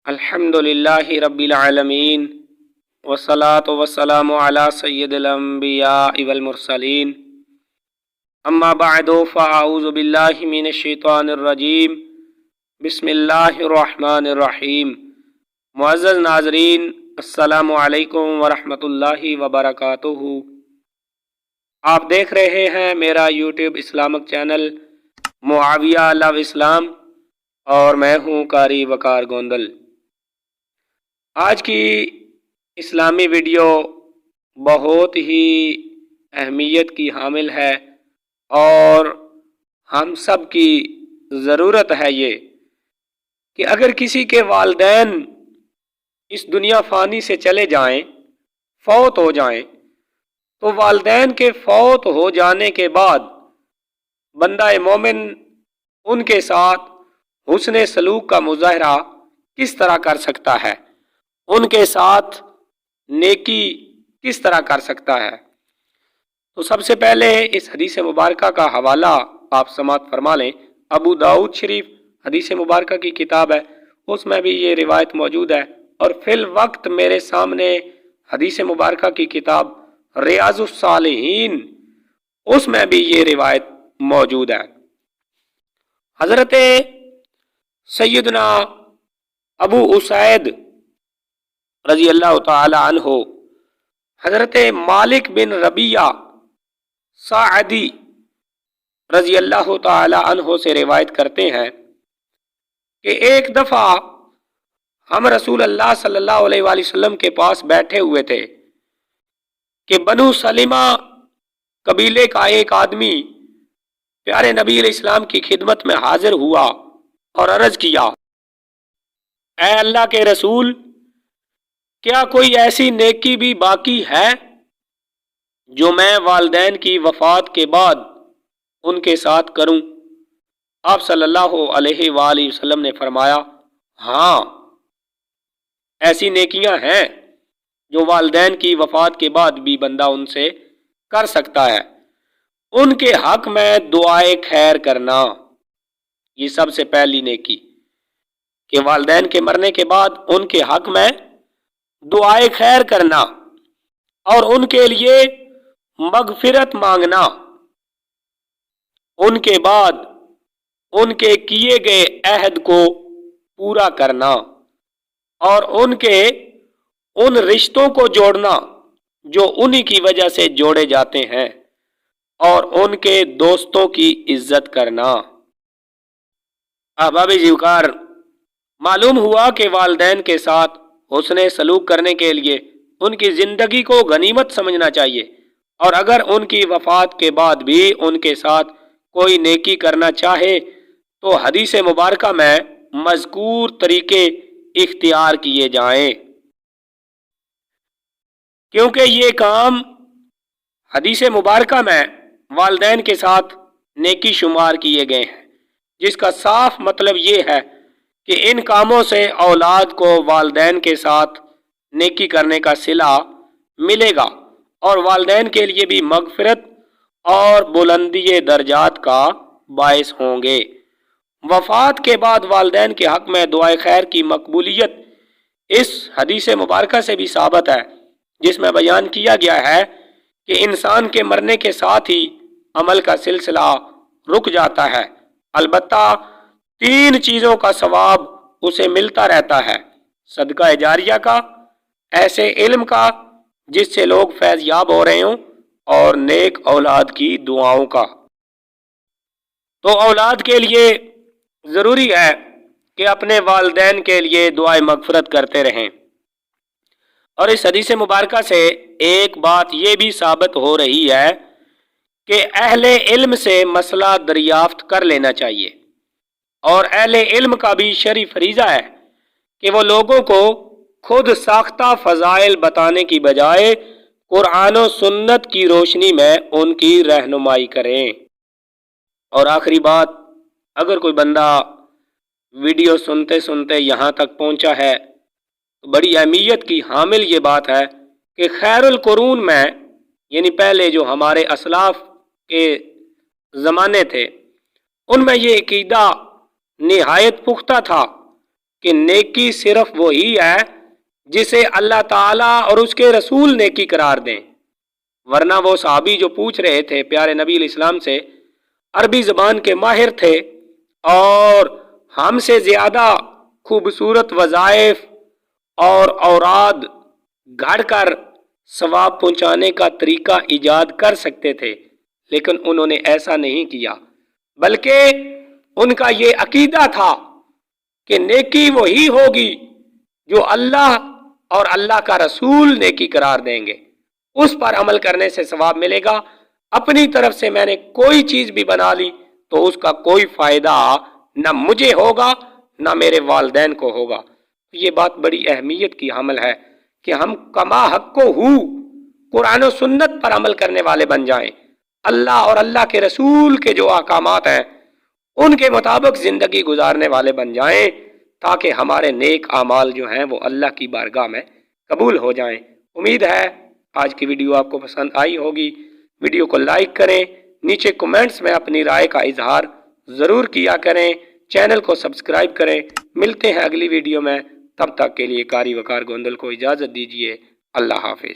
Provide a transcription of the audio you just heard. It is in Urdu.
الحمد للہ رب العالمین والصلاة والسلام علی سید الانبیاء والمرسلین اما بعد فاعوذ باللہ من الشیطان الرجیم بسم اللہ الرحمن الرحیم۔ معزز ناظرین، السلام علیکم ورحمۃ اللہ وبرکاتہ۔ آپ دیکھ رہے ہیں میرا یوٹیوب اسلامک چینل معاویہ لو اسلام، اور میں ہوں قاری وقار گوندل۔ آج کی اسلامی ویڈیو بہت ہی اہمیت کی حامل ہے اور ہم سب کی ضرورت ہے یہ کہ اگر کسی کے والدین اس دنیا فانی سے چلے جائیں، فوت ہو جائیں، تو والدین کے فوت ہو جانے کے بعد بندہ مومن ان کے ساتھ حسن سلوک کا مظاہرہ کس طرح کر سکتا ہے، ان کے ساتھ نیکی کس طرح کر سکتا ہے؟ تو سب سے پہلے اس حدیث مبارکہ کا حوالہ آپ سماعت فرما لیں۔ ابو داؤد شریف حدیث مبارکہ کی کتاب ہے، اس میں بھی یہ روایت موجود ہے، اور فی الوقت میرے سامنے حدیث مبارکہ کی کتاب ریاض الصالحین، اس میں بھی یہ روایت موجود ہے۔ حضرت سیدنا ابو اسید رضی اللہ تعالی عنہ حضرت مالک بن ربیعہ سعدی رضی اللہ تعالی عنہ سے روایت کرتے ہیں کہ ایک دفعہ ہم رسول اللہ صلی اللہ علیہ وآلہ وسلم کے پاس بیٹھے ہوئے تھے کہ بنو سلمہ قبیلے کا ایک آدمی پیارے نبی علیہ السلام کی خدمت میں حاضر ہوا اور عرض کیا، اے اللہ کے رسول، کیا کوئی ایسی نیکی بھی باقی ہے جو میں والدین کی وفات کے بعد ان کے ساتھ کروں؟ آپ صلی اللہ علیہ وآلہ وسلم نے فرمایا، ہاں، ایسی نیکیاں ہیں جو والدین کی وفات کے بعد بھی بندہ ان سے کر سکتا ہے۔ ان کے حق میں دعائے خیر کرنا، یہ سب سے پہلی نیکی، کہ والدین کے مرنے کے بعد ان کے حق میں دعائے خیر کرنا اور ان کے لیے مغفرت مانگنا، ان کے بعد ان کے کیے گئے عہد کو پورا کرنا اور ان کے ان رشتوں کو جوڑنا جو انہی کی وجہ سے جوڑے جاتے ہیں، اور ان کے دوستوں کی عزت کرنا۔ احباب زیوکار، معلوم ہوا کہ والدین کے ساتھ حسن سلوک کرنے کے لیے ان کی زندگی کو غنیمت سمجھنا چاہیے، اور اگر ان کی وفات کے بعد بھی ان کے ساتھ کوئی نیکی کرنا چاہے تو حدیث مبارکہ میں مذکور طریقے اختیار کیے جائیں، کیونکہ یہ کام حدیث مبارکہ میں والدین کے ساتھ نیکی شمار کیے گئے ہیں، جس کا صاف مطلب یہ ہے کہ ان کاموں سے اولاد کو والدین کے ساتھ نیکی کرنے کا صلہ ملے گا اور والدین کے لیے بھی مغفرت اور بلندی درجات کا باعث ہوں گے۔ وفات کے بعد والدین کے حق میں دعائے خیر کی مقبولیت اس حدیث مبارکہ سے بھی ثابت ہے، جس میں بیان کیا گیا ہے کہ انسان کے مرنے کے ساتھ ہی عمل کا سلسلہ رک جاتا ہے، البتہ 3 چیزوں کا ثواب اسے ملتا رہتا ہے: صدقہ جاریہ کا، ایسے علم کا جس سے لوگ فیض یاب ہو رہے ہوں، اور نیک اولاد کی دعاؤں کا۔ تو اولاد کے لیے ضروری ہے کہ اپنے والدین کے لیے دعائے مغفرت کرتے رہیں، اور اس حدیث مبارکہ سے ایک بات یہ بھی ثابت ہو رہی ہے کہ اہل علم سے مسئلہ دریافت کر لینا چاہیے، اور اہل علم کا بھی شرعی فریضہ ہے کہ وہ لوگوں کو خود ساختہ فضائل بتانے کی بجائے قرآن و سنت کی روشنی میں ان کی رہنمائی کریں۔ اور آخری بات، اگر کوئی بندہ ویڈیو سنتے سنتے یہاں تک پہنچا ہے تو بڑی اہمیت کی حامل یہ بات ہے کہ خیر القرون میں، یعنی پہلے جو ہمارے اسلاف کے زمانے تھے، ان میں یہ عقیدہ نہایت پختہ تھا کہ نیکی صرف وہی ہے جسے اللہ تعالیٰ اور اس کے رسول نیکی قرار دیں، ورنہ وہ صحابی جو پوچھ رہے تھے پیارے نبی علیہ السلام سے، عربی زبان کے ماہر تھے اور ہم سے زیادہ خوبصورت وظائف اور اوراد گھڑ کر ثواب پہنچانے کا طریقہ ایجاد کر سکتے تھے، لیکن انہوں نے ایسا نہیں کیا، بلکہ ان کا یہ عقیدہ تھا کہ نیکی وہی ہوگی جو اللہ اور اللہ کا رسول نیکی قرار دیں گے، اس پر عمل کرنے سے ثواب ملے گا۔ اپنی طرف سے میں نے کوئی چیز بھی بنا لی تو اس کا کوئی فائدہ نہ مجھے ہوگا نہ میرے والدین کو ہوگا۔ یہ بات بڑی اہمیت کی حامل ہے کہ ہم کما حق کو قرآن و سنت پر عمل کرنے والے بن جائیں، اللہ اور اللہ کے رسول کے جو احکامات ہیں ان کے مطابق زندگی گزارنے والے بن جائیں، تاکہ ہمارے نیک اعمال جو ہیں وہ اللہ کی بارگاہ میں قبول ہو جائیں۔ امید ہے آج کی ویڈیو آپ کو پسند آئی ہوگی۔ ویڈیو کو لائک کریں، نیچے کمنٹس میں اپنی رائے کا اظہار ضرور کیا کریں، چینل کو سبسکرائب کریں۔ ملتے ہیں اگلی ویڈیو میں، تب تک کے لیے قاری وقار گوندل کو اجازت دیجیے۔ اللہ حافظ۔